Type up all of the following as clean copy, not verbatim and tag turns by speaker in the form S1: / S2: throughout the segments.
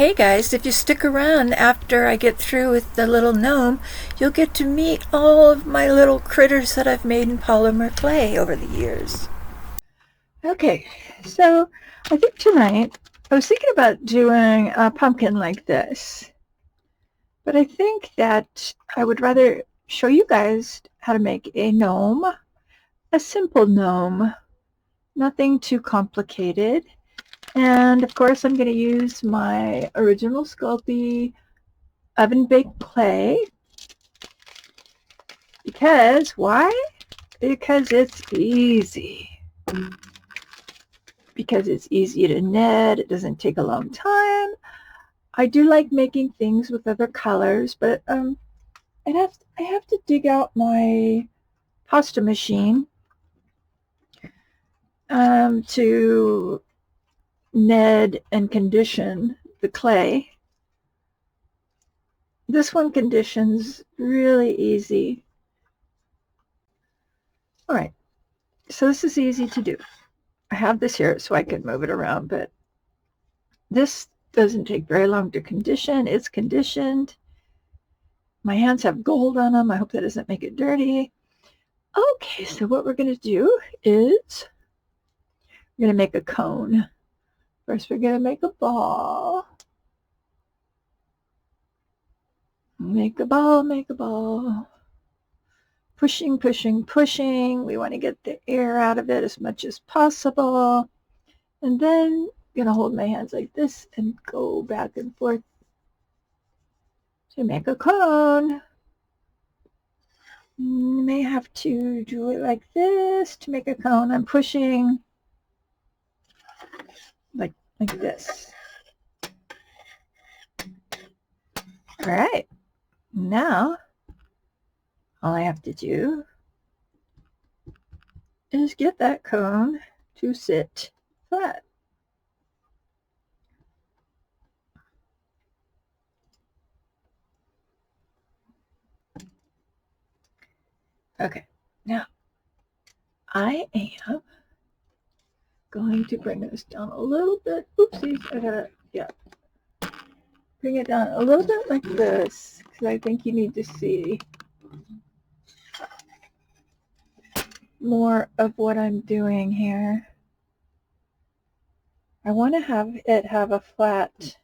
S1: Hey guys, if you stick around after I get through with the little gnome, you'll get to meet all of my little critters that I've made in polymer clay over the years. Okay, so I think tonight I was thinking about doing a pumpkin like this, but I think that I would rather show you guys how to make a gnome, a simple gnome, nothing too complicated. And of course I'm going to use my original Sculpey oven baked clay. Because why? Because it's easy. Because it's easy to knit. It doesn't take a long time. I do like making things with other colors, but I have to dig out my pasta machine to knead and condition the clay. This one conditions really easy. All right, so this is easy to do. I have this here so I can move it around, but this doesn't take very long to condition. It's conditioned. My hands have gold on them. I hope that doesn't make it dirty. Okay, so what we're going to do is we're going to make a cone. First, we're going to make a ball. Make a ball, make a ball. Pushing, pushing, pushing. We want to get the air out of it as much as possible. And then I'm going to hold my hands like this and go back and forth to make a cone. You may have to do it like this to make a cone. I'm pushing like this. All right. Now, all I have to do is get that cone to sit flat. Okay, now I am going to bring this down a little bit. Oopsies, I gotta, bring it down a little bit like this, because I think you need to see more of what I'm doing here. I want to have it have a flat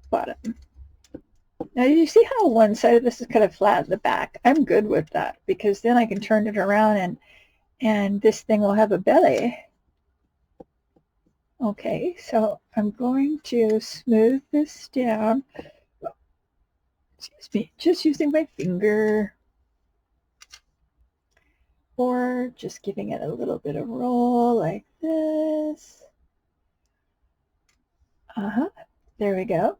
S1: bottom. Now you see how one side of this is kind of flat in the back? I'm good with that because then I can turn it around and this thing will have a belly. Okay, so I'm going to smooth this down. Excuse me, just using my finger or just giving it a little bit of roll like this. There we go.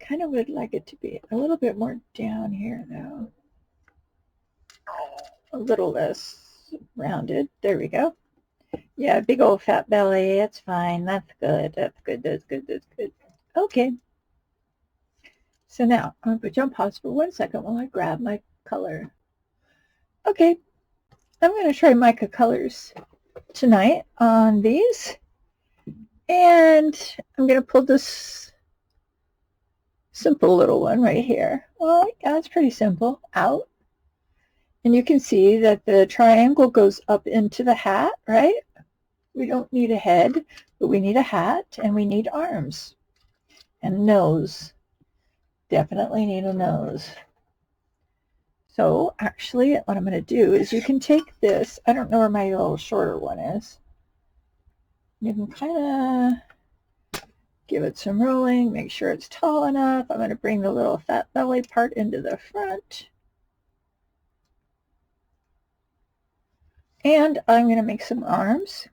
S1: Kind of would like it to be a little bit more down here though. A little less rounded. There we go. Yeah, big old fat belly. It's fine. That's good. That's good. That's good. That's good. Okay. So now I'm going to put you on pause for 1 second while I grab my color. Okay. I'm going to try mica colors tonight on these. And I'm going to pull this simple little one right here. Well, yeah, it's pretty simple. Out. And you can see that the triangle goes up into the hat, right? We don't need a head, but we need a hat and we need arms and nose. Definitely need a nose. So actually what I'm going to do is you can take this. I don't know where my little shorter one is. You can kind of give it some rolling, make sure it's tall enough. I'm going to bring the little fat belly part into the front. And I'm going to make some arms,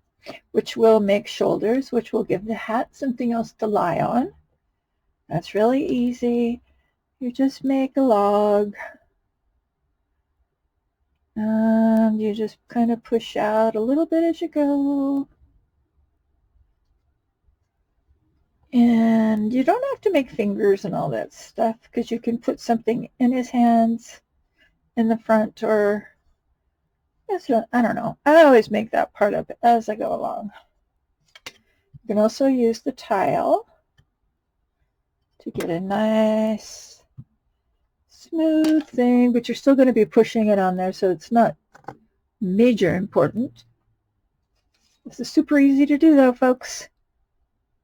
S1: which will make shoulders, which will give the hat something else to lie on. That's really easy. You just make a log. And you just kind of push out a little bit as you go. And you don't have to make fingers and all that stuff because you can put something in his hands in the front or, I don't know. I always make that part up as I go along. You can also use the tile to get a nice smooth thing, but you're still going to be pushing it on there, so it's not major important. This is super easy to do though, folks.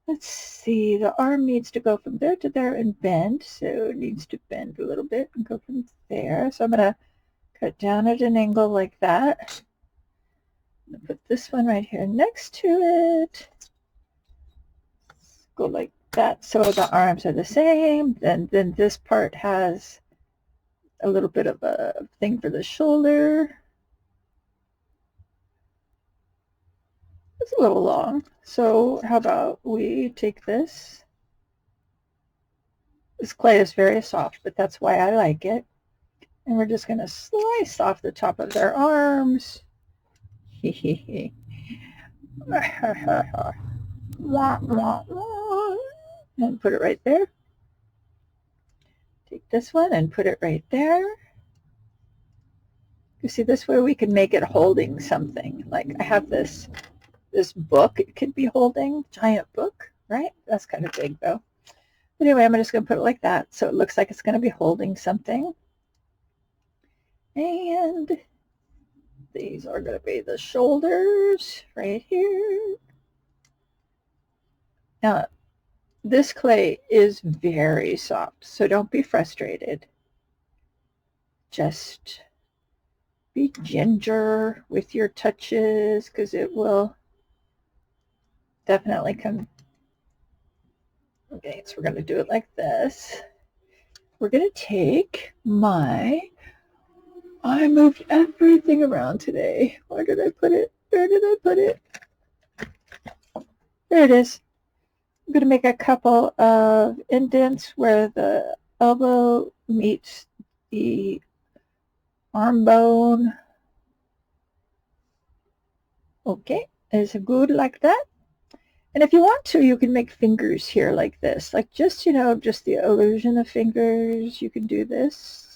S1: Let's see, the arm needs to go from there to there and bend, so it needs to bend a little bit and go from there. So I'm going to cut down at an angle like that. I'm going to put this one right here next to it. Go like that, so the arms are the same. Then this part has a little bit of a thing for the shoulder. It's a little long, so how about we take this. This clay is very soft, but that's why I like it. And we're just going to slice off the top of their arms. And put it right there. Take this one and put it right there. You see, this way we can make it holding something. Like I have this book it could be holding, giant book, right? That's kind of big though. But anyway, I'm just going to put it like that so it looks like it's going to be holding something. And these are going to be the shoulders right here. Now, this clay is very soft, so don't be frustrated. Just be ginger with your touches, because it will definitely come. Okay, so we're going to do it like this. We're going to take I moved everything around today. Where did I put it? Where did I put it? There it is. I'm going to make a couple of indents where the elbow meets the arm bone. Okay, is it good like that? And if you want to, you can make fingers here like this. Like just, just the illusion of fingers. You can do this.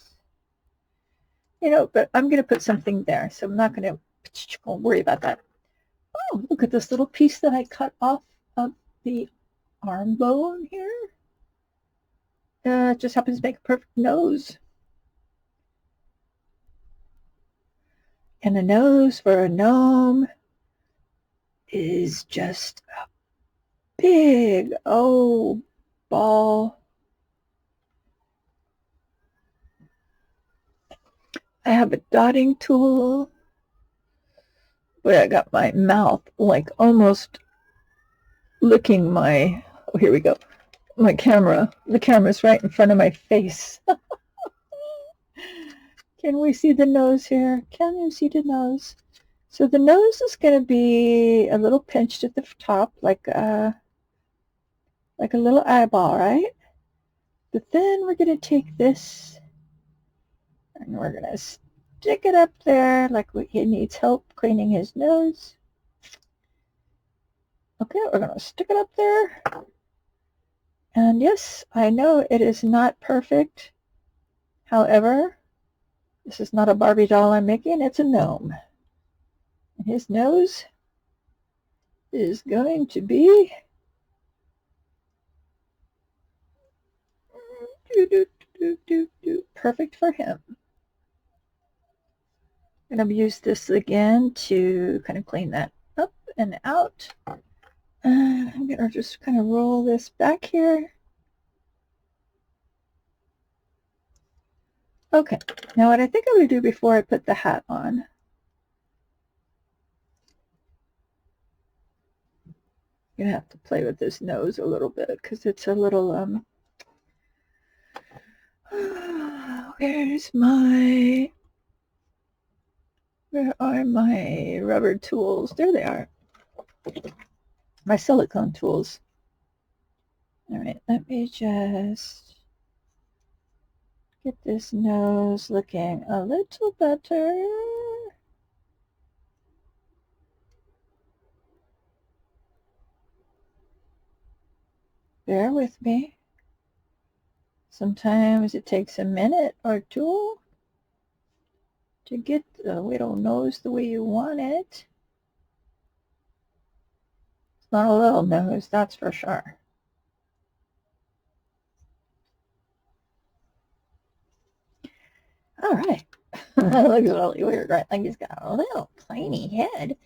S1: But I'm going to put something there, so I'm not going to worry about that. Oh, look at this little piece that I cut off of the arm bone here. It just happens to make a perfect nose. And the nose for a gnome is just a big, ball. I have a dotting tool, but I got my mouth like almost licking my, here we go, my camera. The camera's right in front of my face. Can we see the nose here? Can you see the nose? So the nose is going to be a little pinched at the top, like a little eyeball, right? But then we're going to take this and we're going to stick it up there like he needs help cleaning his nose. Okay, we're going to stick it up there. And yes, I know it is not perfect. However, this is not a Barbie doll I'm making, it's a gnome. And his nose is going to be perfect for him. I'm going to use this again to kind of clean that up and out. I'm going to just kind of roll this back here. Okay, now what I think I'm going to do before I put the hat on, I'm going to have to play with this nose a little bit because it's a little, where are my rubber tools? There they are. My silicone tools. All right, let me just get this nose looking a little better. Bear with me. Sometimes it takes a minute or two to get the little nose the way you want it. Not a little nose, that's for sure. All right. That looks really weird, right? Like he's got a little tiny head.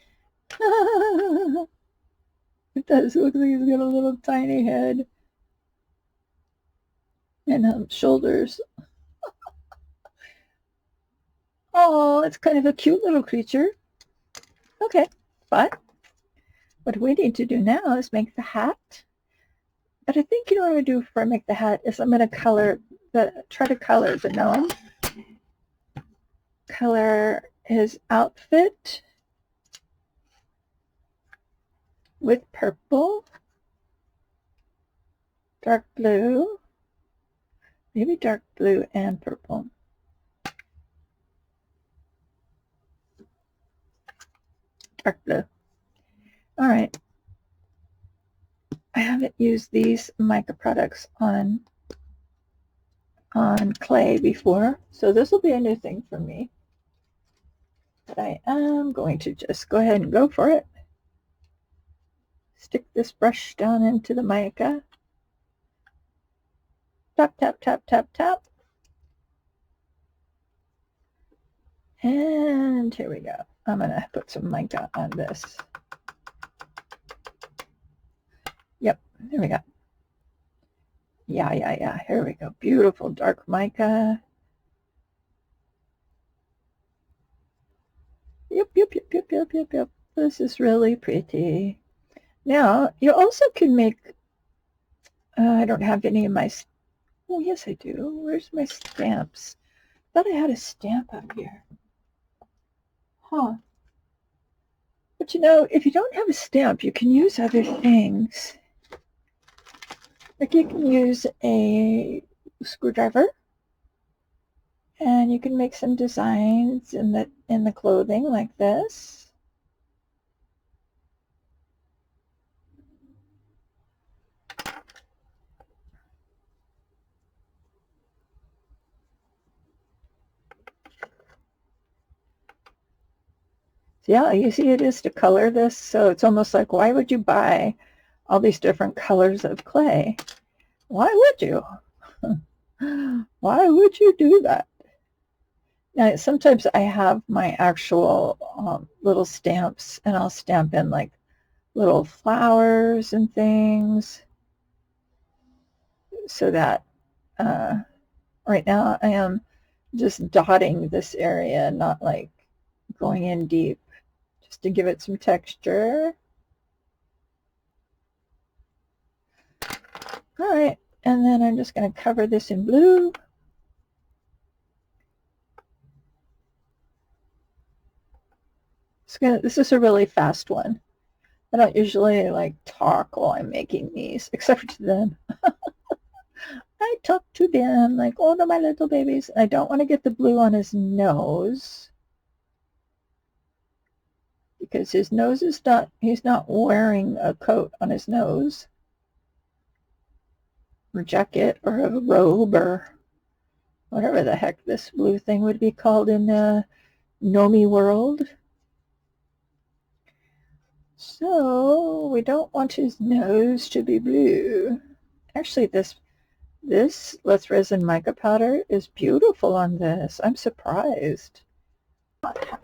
S1: It does look like he's got a little tiny head. And shoulders. Oh, it's kind of a cute little creature. Okay, but what we need to do now is make the hat. But I think, you know what I'm going to do before I make the hat is I'm going to try to color the gnome. Color his outfit with purple, dark blue, maybe dark blue and purple. Dark blue. All right. I haven't used these mica products on clay before, so this will be a new thing for me. But I am going to just go ahead and go for it. Stick this brush down into the mica. Tap, tap, tap, tap, tap. And here we go. I'm going to put some mica on this. Yep, there we go. Yeah. Here we go. Beautiful dark mica. Yep. This is really pretty. Now, you also can make, I don't have any of my, oh, yes, I do. Where's my stamps? I thought I had a stamp up here. Huh. But you know, if you don't have a stamp, you can use other things. Like you can use a screwdriver, and you can make some designs in the clothing like this. Yeah, easy it is to color this. So it's almost like, why would you buy all these different colors of clay? Why would you? Why would you do that? Now, sometimes I have my actual little stamps, and I'll stamp in like little flowers and things, so that right now I am just dotting this area, not like going in deep, just to give it some texture. All right, and then I'm just going to cover this in blue. This is a really fast one. I don't usually like talk while I'm making these, except to them. I talk to them like, oh no, my little babies. I don't want to get the blue on his nose, because his nose is not, he's not wearing a coat on his nose, or jacket, or a robe, or whatever the heck this blue thing would be called in the GNOME world. So we don't want his nose to be blue. Actually, this Let's Resin mica powder is beautiful on this. I'm surprised.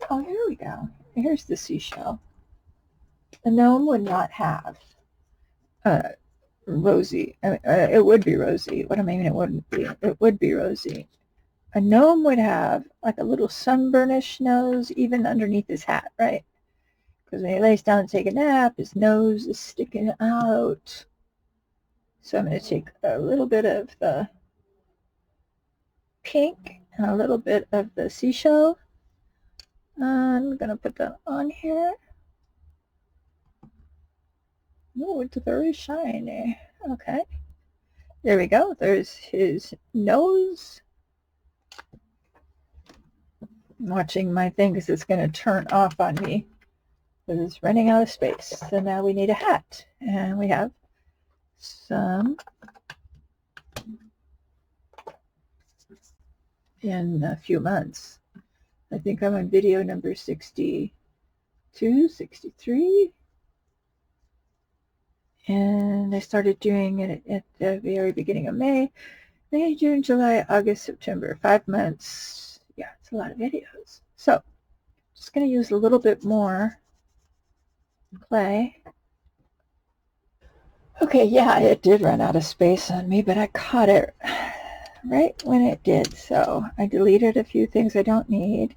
S1: Oh, here we go. Here's the seashell. A gnome would not have rosy. It would be rosy. What do I mean it wouldn't be? It would be rosy. A gnome would have like a little sunburnish nose even underneath his hat, right? Because when he lays down to take a nap, his nose is sticking out. So I'm going to take a little bit of the pink and a little bit of the seashell. I'm going to put that on here. Oh, it's very shiny. Okay. There we go. There's his nose. I'm watching my thing because it's going to turn off on me. It's running out of space. So now we need a hat. And we have some in a few months. I think I'm on video number 62, 63. And I started doing it at the very beginning of May. May, June, July, August, September, 5 months. Yeah, it's a lot of videos. So, just going to use a little bit more clay. Okay, yeah, it did run out of space on me, but I caught it right when it did. So I deleted a few things I don't need.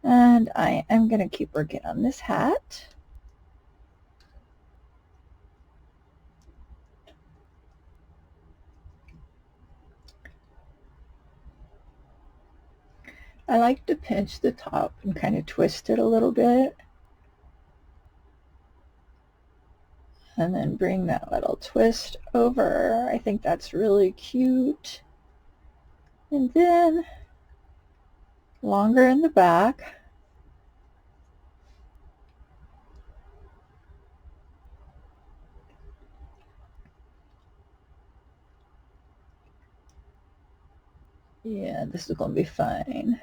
S1: And I am going to keep working on this hat. I like to pinch the top and kind of twist it a little bit. And then bring that little twist over. I think that's really cute. And then longer in the back. Yeah, this is going to be fine.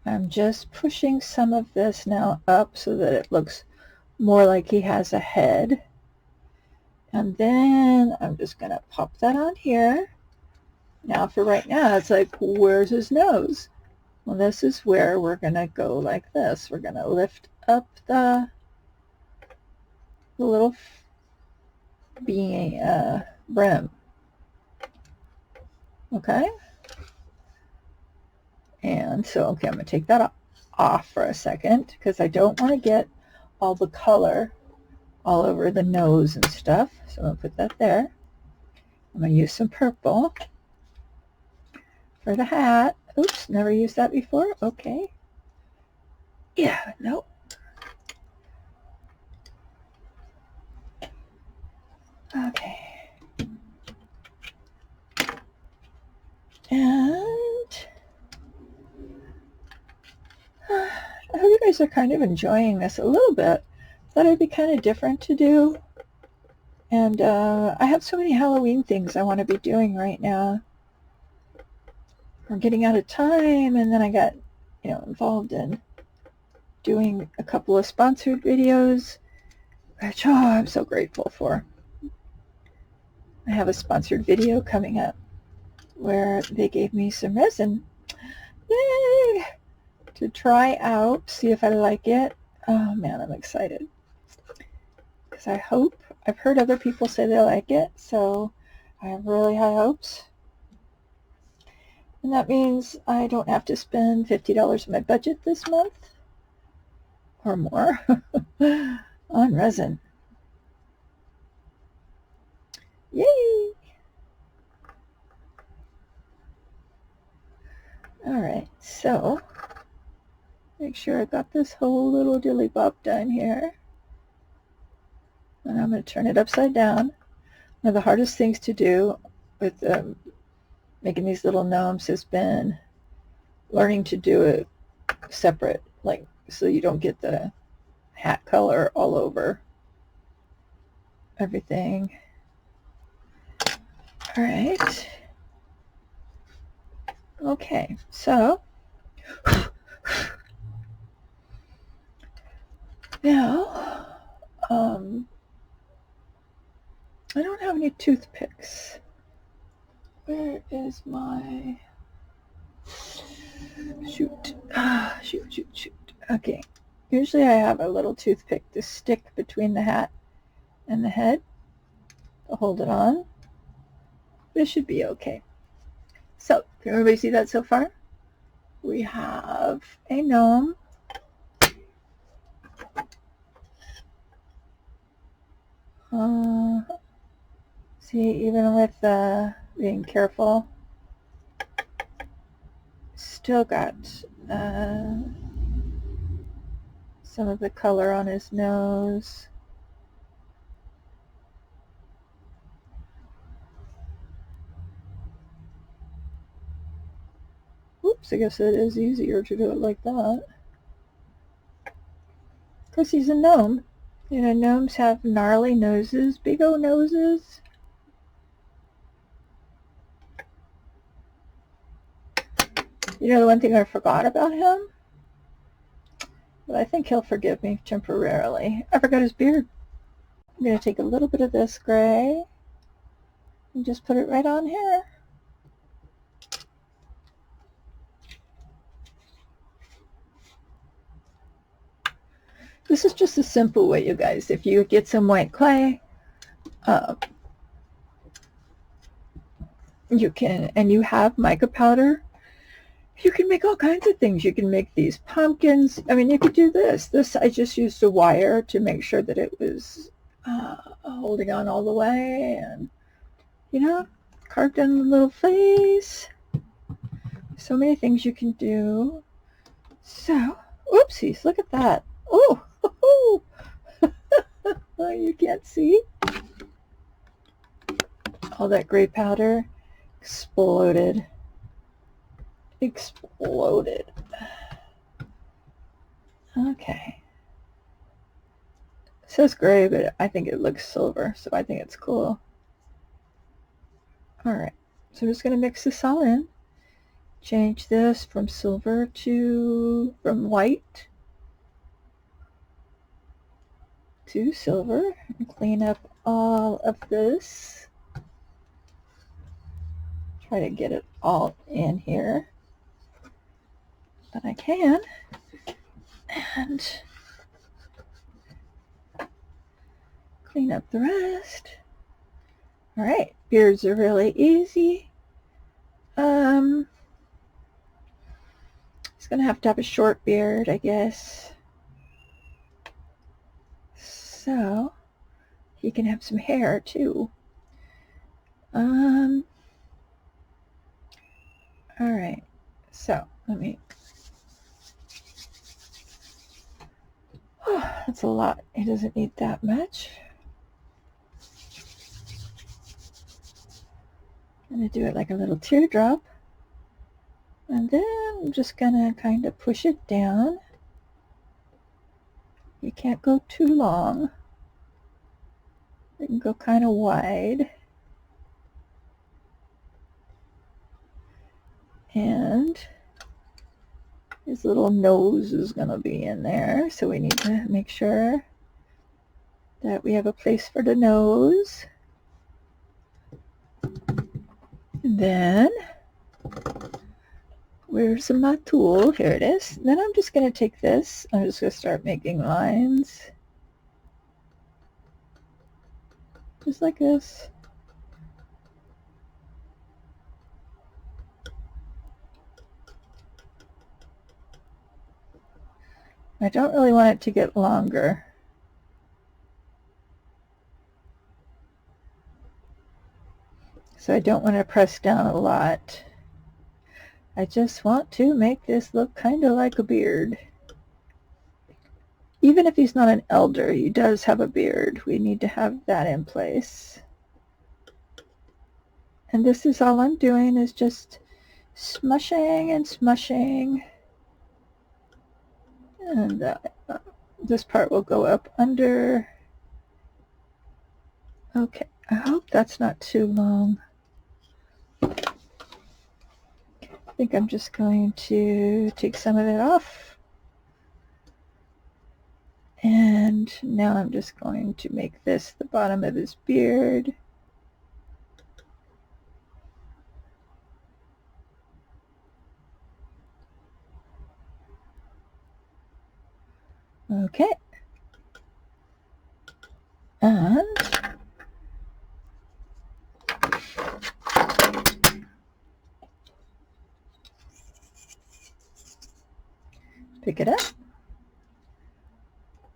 S1: I'm just pushing some of this now up so that it looks more like he has a head. And then I'm just going to pop that on here. Now for right now, it's like, where's his nose? Well, this is where we're going to go like this. We're going to lift up the little brim. Okay? And so, okay, I'm going to take that off for a second because I don't want to get all the color all over the nose and stuff. So I'm going to put that there. I'm going to use some purple for the hat. Oops, never used that before. Okay. Yeah, nope. Okay. And I hope you guys are kind of enjoying this a little bit. Thought it'd be kind of different to do. And I have so many Halloween things I want to be doing right now. We're getting out of time, and then I got, involved in doing a couple of sponsored videos, which, I'm so grateful for. I have a sponsored video coming up where they gave me some resin. Yay! To try out, see if I like it. Oh man, I'm excited. Because I've heard other people say they like it, so I have really high hopes. And that means I don't have to spend $50 of my budget this month or more on resin. Yay! All right, so make sure I got this whole little dilly bop done here. And I'm going to turn it upside down. One of the hardest things to do with making these little gnomes has been learning to do it separate, like so you don't get the hat color all over everything. All right. Okay, so now I don't have any toothpicks. Where is my shoot? Shoot. Okay. Usually I have a little toothpick to stick between the hat and the head to hold it on. But it should be okay. So, can everybody see that so far? We have a gnome. See, even with being careful, still got some of the color on his nose. Oops, I guess it is easier to do it like that. Of course, he's a gnome. Gnomes have gnarly noses, big old noses. The one thing I forgot about him But I think he'll forgive me temporarily. I forgot his beard. I'm going to take a little bit of this gray and just put it right on here. This is just a simple way, you guys. If you get some white clay, you can, and you have mica powder, you can make all kinds of things. You can make these pumpkins. I mean, you could do this. This, I just used a wire to make sure that it was holding on all the way, and, you know, carved in a little face. So many things you can do. So, oopsies, look at that. Oh, you can't see. All that gray powder exploded. Exploded. Okay. It says gray, but I think it looks silver, so I think it's cool. Alright, so I'm just going to mix this all in. Change this from silver from white to silver, and clean up all of this. Try to get it all in here, but I can. And clean up the rest. All right, beards are really easy. He's gonna have to have a short beard, I guess, so he can have some hair too. All right, so let me. Oh, that's a lot. He doesn't need that much. I'm going to do it like a little teardrop. And then I'm just going to kind of push it down. You can't go too long. You can go kind of wide. And his little nose is going to be in there. So we need to make sure that we have a place for the nose. And then, where's my tool? Here it is. Then I'm just going to take this. I'm just going to start making lines. Just like this. I don't really want it to get longer. So I don't want to press down a lot. I just want to make this look kind of like a beard. Even if he's not an elder, he does have a beard. We need to have that in place. And this is all I'm doing, is just smushing and smushing. And this part will go up under. Okay, I hope that's not too long. I think I'm just going to take some of it off. And now I'm just going to make this the bottom of his beard. Okay. And pick it up.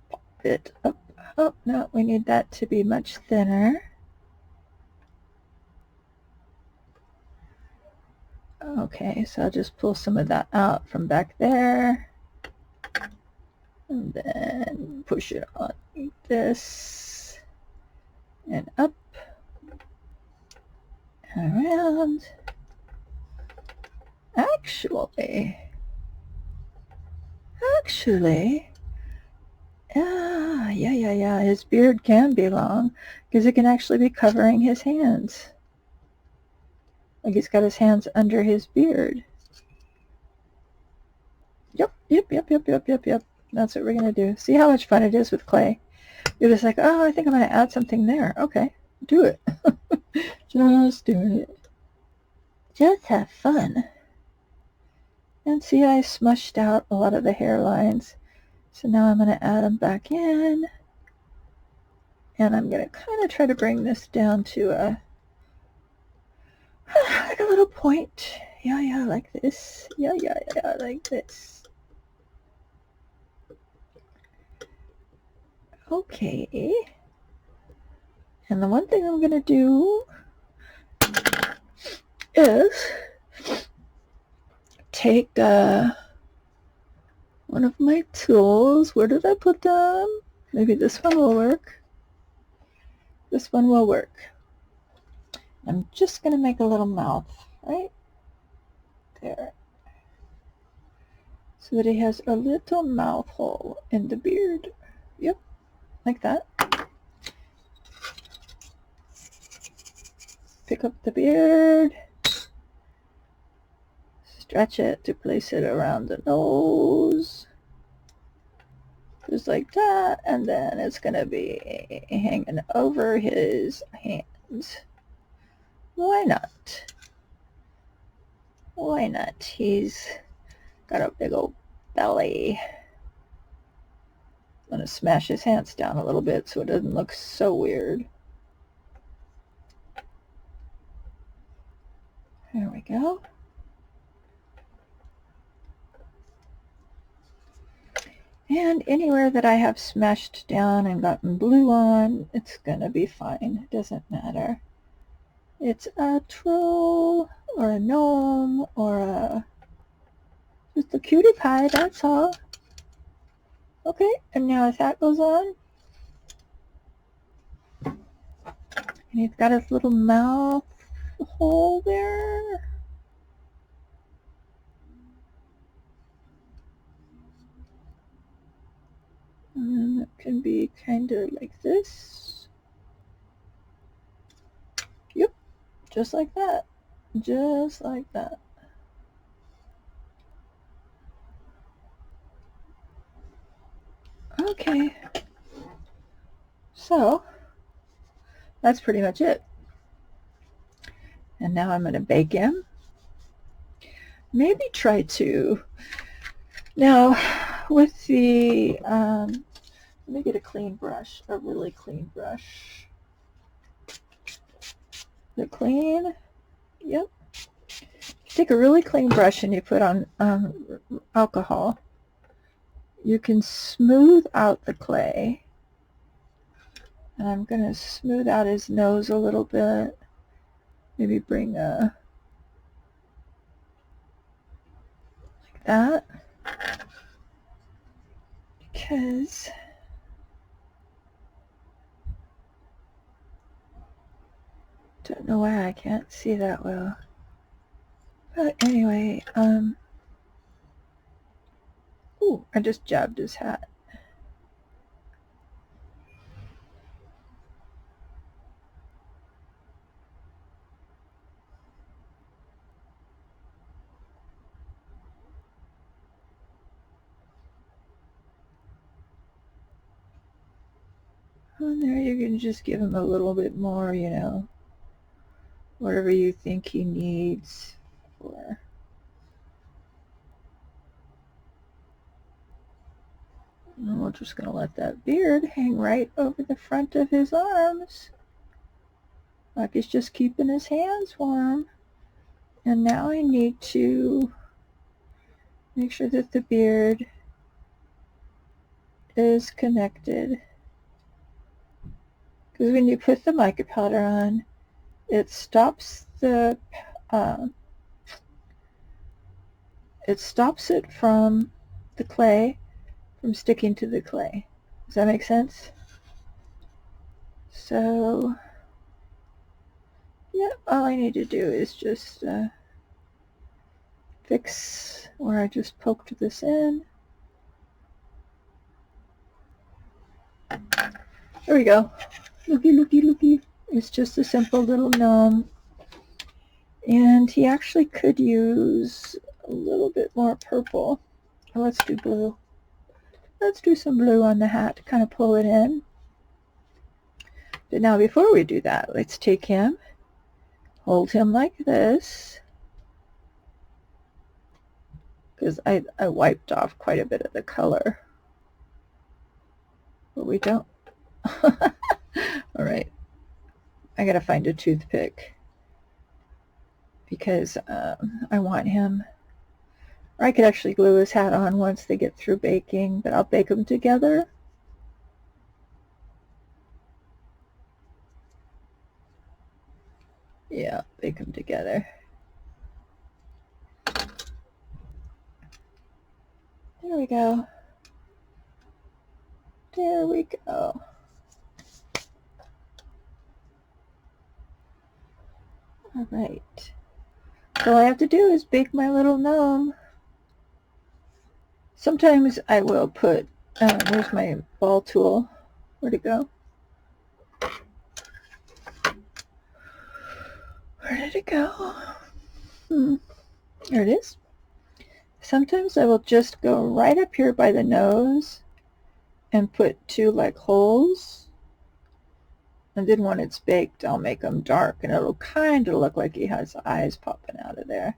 S1: Pop it up. Oh, no, we need that to be much thinner. Okay, so I'll just pull some of that out from back there. And then push it on this. And up. And around. Actually, yeah, his beard can be long, because it can actually be covering his hands. Like he's got his hands under his beard. Yep. That's what we're going to do. See how much fun it is with clay. You're just like, oh, I think I'm going to add something there. Okay, do it. Just do it. Just have fun. And see, I smushed out a lot of the hairlines. So now I'm going to add them back in. And I'm going to kind of try to bring this down to like a little point. Yeah, like this. Yeah, like this. Okay. And the one thing I'm going to do is take one of my tools. Where did I put them? Maybe this one will work. This one will work. I'm just going to make a little mouth right there, so that he has a little mouth hole in the beard. Yep, like that. Pick up the beard, stretch it to place it around the nose, just like that, and then it's going to be hanging over his hands. Why not? Why not? He's got a big old belly. I'm going to smash his hands down a little bit so it doesn't look so weird. There we go. And anywhere that I have smashed down and gotten blue on, it's going to be fine. It doesn't matter. It's a troll or a gnome or just a cutie pie, that's all. Okay, and now as that goes on, and he's got his little mouth hole there. And it can be kind of like this. Yep, just like that. Just like that. Okay. So, that's pretty much it. And now I'm going to bake him. Maybe try to. Now, with the, let me get a clean brush, a really clean brush. The clean, yep. Take a really clean brush and you put on alcohol. You can smooth out the clay. And I'm going to smooth out his nose a little bit. Maybe bring a, like that. Because don't know why I can't see that well. But anyway, ooh, I just jabbed his hat. And there you can just give him a little bit more, you know, whatever you think he needs for. And we're just going to let that beard hang right over the front of his arms, like he's just keeping his hands warm. And now I need to make sure that the beard is connected. Because when you put the mica powder on, it stops the it from the clay from sticking to the clay. Does that make sense? So yeah, all I need to do is just fix where I just poked this in. There we go. Looky, looky, looky. It's just a simple little gnome. And he actually could use a little bit more purple. Let's do blue. let's do some blue on the hat to kind of pull it in. But now before we do that, let's take him, hold him like this, because I wiped off quite a bit of the color. But we don't. All right. I gotta find a toothpick because I want him. Or I could actually glue his hat on once they get through baking, but I'll bake them together. Yeah, bake them together. There we go. There we go. All right. So all I have to do is bake my little gnome. Sometimes I will put, where's my ball tool? Where'd it go? Where did it go? There it is. Sometimes I will just go right up here by the nose and put two like holes. And then when it's baked, I'll make them dark and it'll kind of look like he has eyes popping out of there.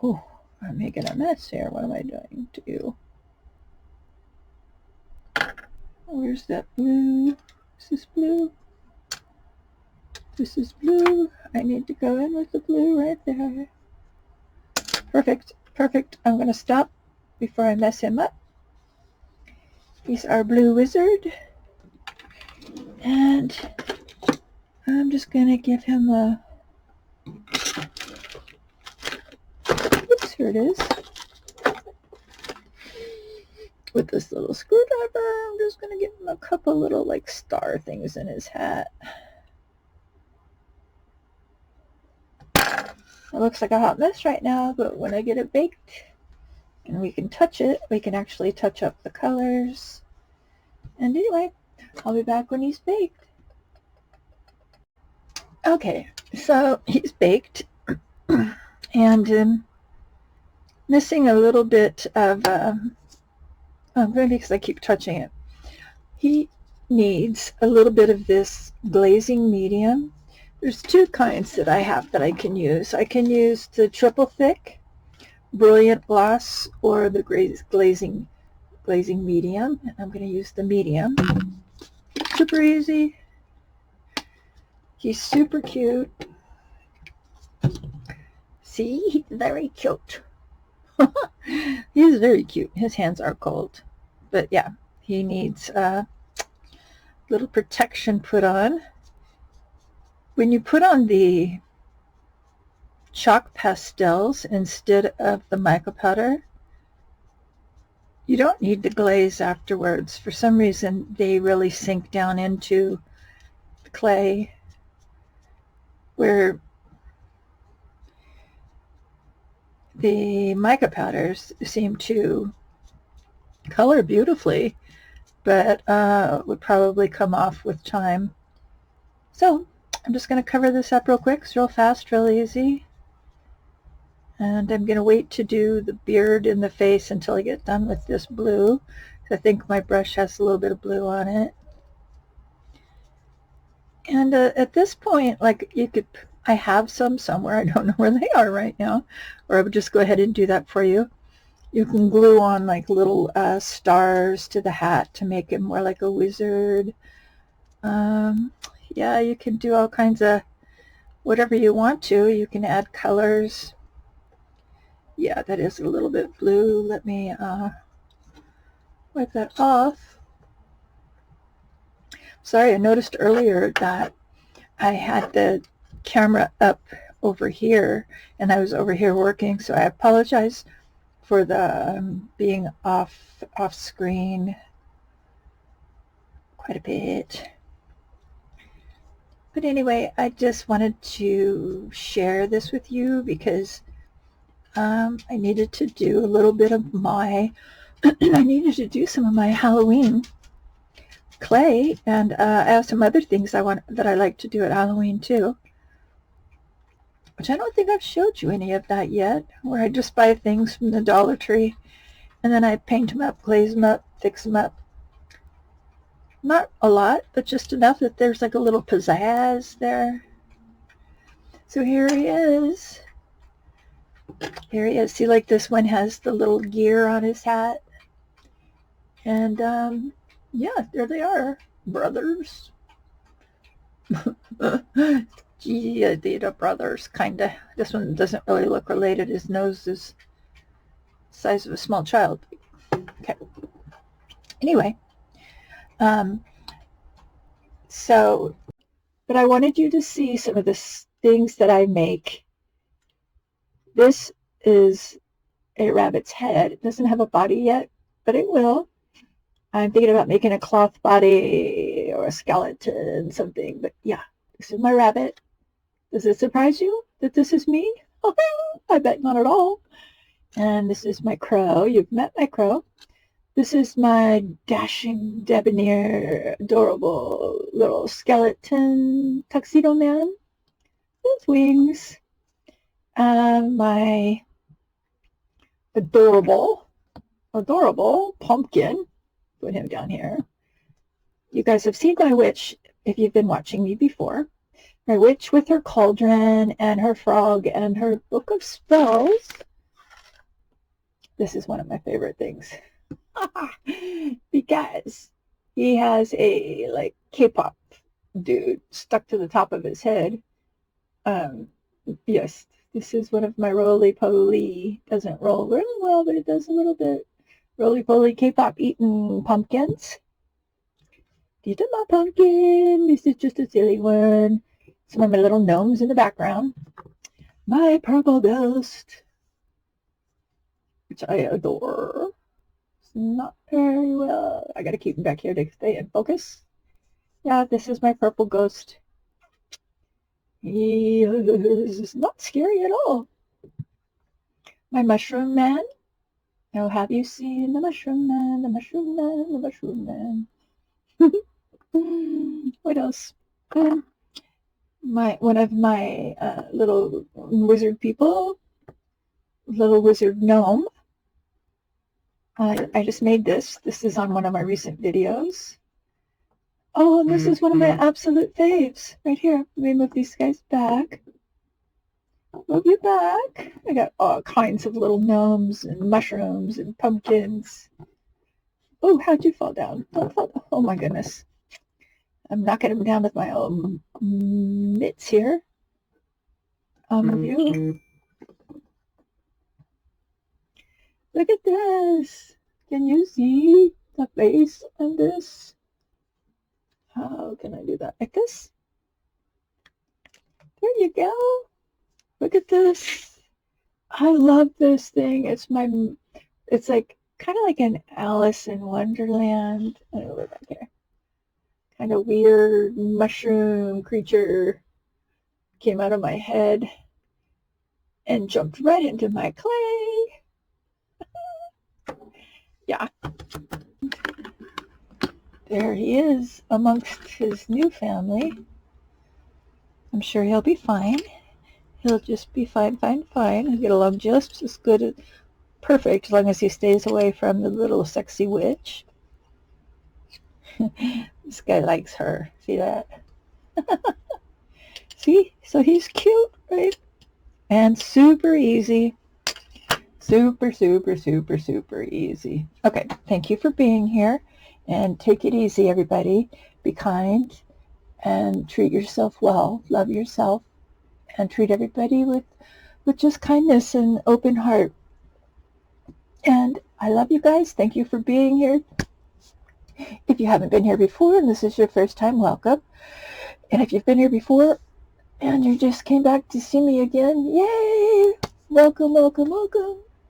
S1: Oh, I'm making a mess here. What am I doing to you? Where's that blue? Is this blue? This is blue. I need to go in with the blue right there. Perfect, perfect. I'm going to stop before I mess him up. He's our blue wizard. And I'm just going to give him a... Oops, here it is. With this little screwdriver, I'm just going to give him a couple little like star things in his hat. It looks like a hot mess right now, but when I get it baked and we can touch it, we can actually touch up the colors. And anyway, I'll be back when he's baked. Okay, so he's baked and missing a little bit of, maybe because I keep touching it. He needs a little bit of this glazing medium. There's two kinds that I have that I can use. I can use the triple thick, brilliant gloss, or the glazing medium. I'm going to use the medium. Super easy. He's super cute. See, he's very cute. He's very cute. His hands are cold. But yeah, he needs a little protection put on. When you put on the chalk pastels instead of the mica powder, you don't need to glaze afterwards. For some reason, they really sink down into the clay, where the mica powders seem to color beautifully, but would probably come off with time. So I'm just going to cover this up real quick. It's real fast, real easy. And I'm going to wait to do the beard and the face until I get done with this blue. I think my brush has a little bit of blue on it. And at this point, like you could, I have some somewhere. I don't know where they are right now. Or I would just go ahead and do that for you. You can glue on like little stars to the hat to make it more like a wizard. Yeah, you can do all kinds of whatever you want to. You can add colors. Yeah, that is a little bit blue. Let me wipe that off. Sorry, I noticed earlier that I had the camera up over here and I was over here working, so I apologize for the being off screen quite a bit. But anyway, I just wanted to share this with you because I needed to do a little bit of my, I needed to do some of my Halloween clay, and I have some other things that I like to do at Halloween too. which I don't think I've showed you any of that yet, where I just buy things from the Dollar Tree and then I paint them up, glaze them up, fix them up. Not a lot, but just enough that there's like a little pizzazz there. So here he is. Here he is. See, like this one has the little gear on his hat. And yeah, there they are, brothers. Gee, the brothers, kind of. This one doesn't really look related. His nose is the size of a small child. Okay. Anyway, so, but I wanted you to see some of the things that I make. This is a rabbit's head. It doesn't have a body yet, but it will. I'm thinking about making a cloth body or a skeleton, something, but yeah, this is my rabbit. Does it surprise you that this is me? I bet not at all. And this is my crow. You've met my crow. This is my dashing, debonair, adorable little skeleton tuxedo man with wings. My adorable pumpkin. Put him down here. You guys have seen my witch if you've been watching me before. My witch with her cauldron and her frog and her book of spells. This is one of my favorite things. Because he has a like K-pop dude stuck to the top of his head. Yes, this is one of my roly-poly. Doesn't roll really well, but it does a little bit. Roly-poly K-pop eating pumpkins. These are my pumpkin. This is just a silly one. Some of my little gnomes in the background. My purple ghost, which I adore. It's not very well. I gotta keep him back here to stay in focus. Yeah, this is my purple ghost. He is not scary at all. My mushroom man. Now, have you seen the mushroom man, the mushroom man, the mushroom man? What else? One of my little wizard people, little wizard gnome. I just made this. This is on one of my recent videos. Oh, and this is one of my absolute faves. Right here. Let me move these guys back. Move you back. I got all kinds of little gnomes and mushrooms and pumpkins. Oh, how'd you fall down? Don't fall down. Oh my goodness. I'm knocking him down with my own mitts here. You. Look at this. Can you see the face of this? How can I do that? Like this? There you go. Look at this. I love this thing. It's like kind of like an Alice in Wonderland. I don't know back here. Kind of weird mushroom creature came out of my head and jumped right into my clay. Yeah. There he is amongst his new family. I'm sure he'll be fine. He'll just be fine. He'll get along just as good, perfect, as long as he stays away from the little sexy witch. This guy likes her. See that? See? So he's cute, right? And super easy. Super easy. Okay, thank you for being here. And take it easy, everybody. Be kind and treat yourself well. Love yourself. And treat everybody with just kindness and open heart. And I love you guys. Thank you for being here. If you haven't been here before and this is your first time, welcome. And if you've been here before and you just came back to see me again, yay! Welcome.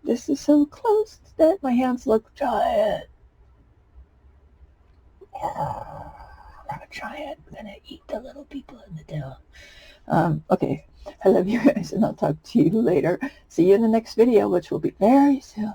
S1: This is so close that my hands look giant. I'm a giant. I'm going to eat the little people in the down. Okay. I love you guys, and I'll talk to you later. See you in the next video, which will be very soon.